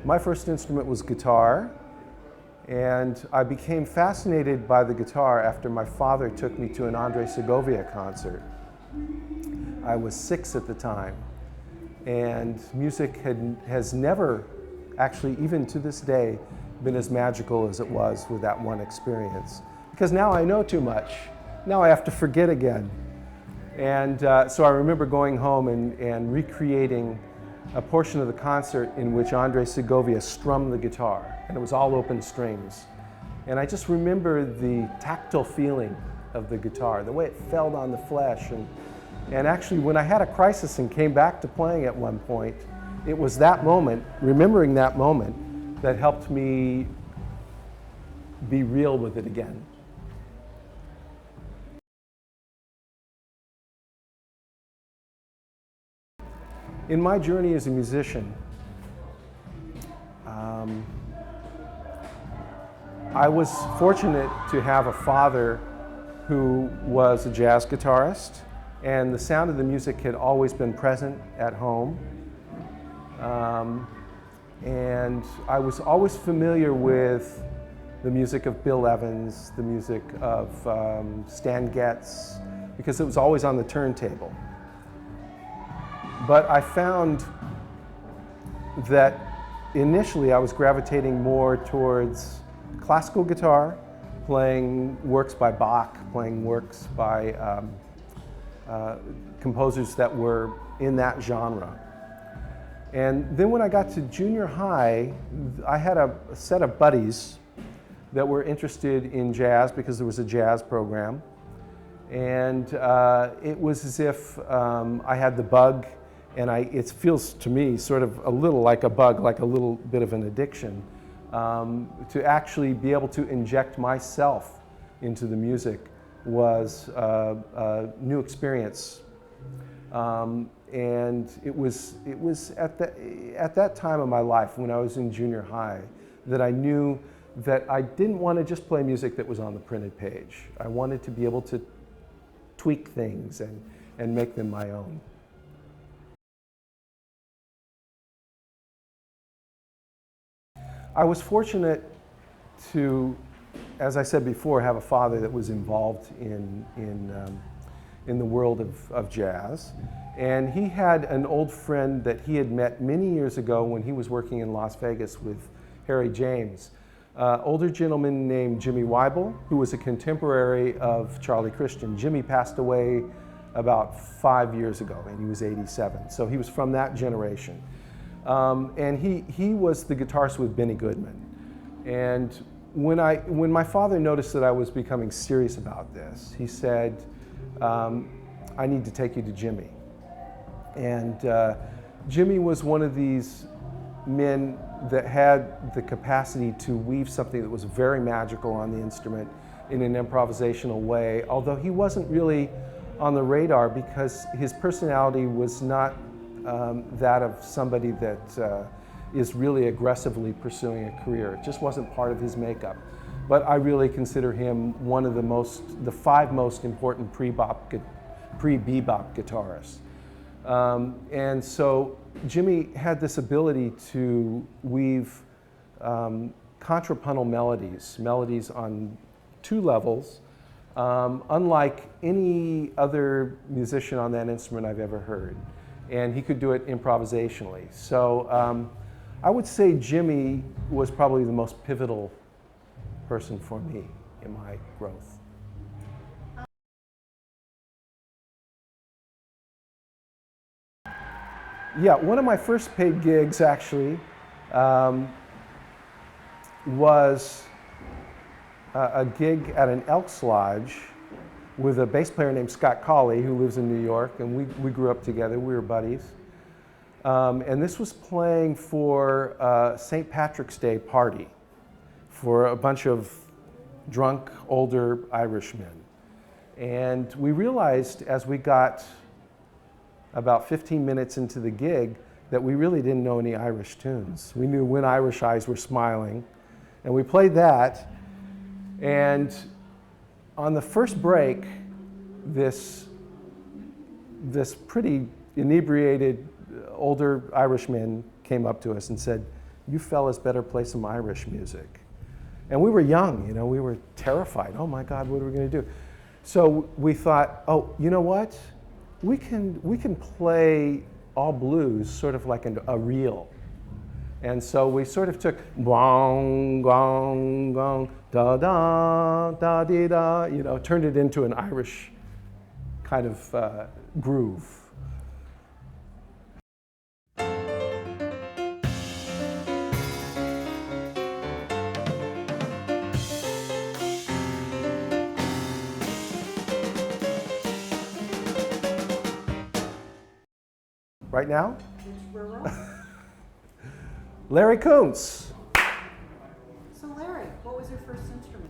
My first instrument was guitar, and I became fascinated by the guitar after my father took me to an Andre Segovia concert. I was 6 at the time, and music has never, actually even to this day, been as magical as it was with that one experience. Because now I know too much. Now I have to forget again. And so I remember going home and recreating a portion of the concert in which Andre Segovia strummed the guitar, and it was all open strings. And I just remember the tactile feeling of the guitar, the way it felt on the flesh. And actually, when I had a crisis and came back to playing at one point, it was that moment, remembering that moment, that helped me be real with it again. In my journey as a musician, I was fortunate to have a father who was a jazz guitarist, and the sound of the music had always been present at home. And I was always familiar with the music of Bill Evans, the music of Stan Getz, because it was always on the turntable. But I found that initially I was gravitating more towards classical guitar, playing works by Bach, playing works by composers that were in that genre. And then when I got to junior high, I had a set of buddies that were interested in jazz because there was a jazz program. And it was as if I had the bug. And it feels to me sort of a little like a bug, like a little bit of an addiction, to actually be able to inject myself into the music was a new experience. And it was at that time of my life, when I was in junior high, that I knew that I didn't want to just play music that was on the printed page. I wanted to be able to tweak things and make them my own. I was fortunate to, as I said before, have a father that was involved in the world of jazz. And he had an old friend that he had met many years ago when he was working in Las Vegas with Harry James. Older gentleman named Jimmy Weibull, who was a contemporary of Charlie Christian. Jimmy passed away about 5 years ago, and he was 87. So he was from that generation. And he was the guitarist with Benny Goodman. And when my father noticed that I was becoming serious about this, he said, I need to take you to Jimmy. And Jimmy was one of these men that had the capacity to weave something that was very magical on the instrument in an improvisational way, although he wasn't really on the radar because his personality was not that of somebody that is really aggressively pursuing a career. It just wasn't part of his makeup. But I really consider him one of the 5 most important pre-bebop guitarists. And so Jimmy had this ability to weave contrapuntal melodies on 2 levels, unlike any other musician on that instrument I've ever heard. And he could do it improvisationally. So I would say Jimmy was probably the most pivotal person for me in my growth. Yeah, one of my first paid gigs actually was a gig at an Elks Lodge with a bass player named Scott Colley, who lives in New York, and we grew up together, we were buddies. And this was playing for a St. Patrick's Day party for a bunch of drunk, older Irishmen. And we realized as we got about 15 minutes into the gig that we really didn't know any Irish tunes. We knew When Irish Eyes Were Smiling, and we played that. And on the first break, this pretty inebriated older Irishman came up to us and said, you fellas better play some Irish music. And we were young, you know, we were terrified. Oh my God, what are we going to do? So we thought, oh, you know what? We can play all blues sort of like a reel. And so we sort of took gong, gong, gong, da da, da dee da, you know, turned it into an Irish kind of groove. Right now? Larry Koonse. So Larry, what was your first instrument?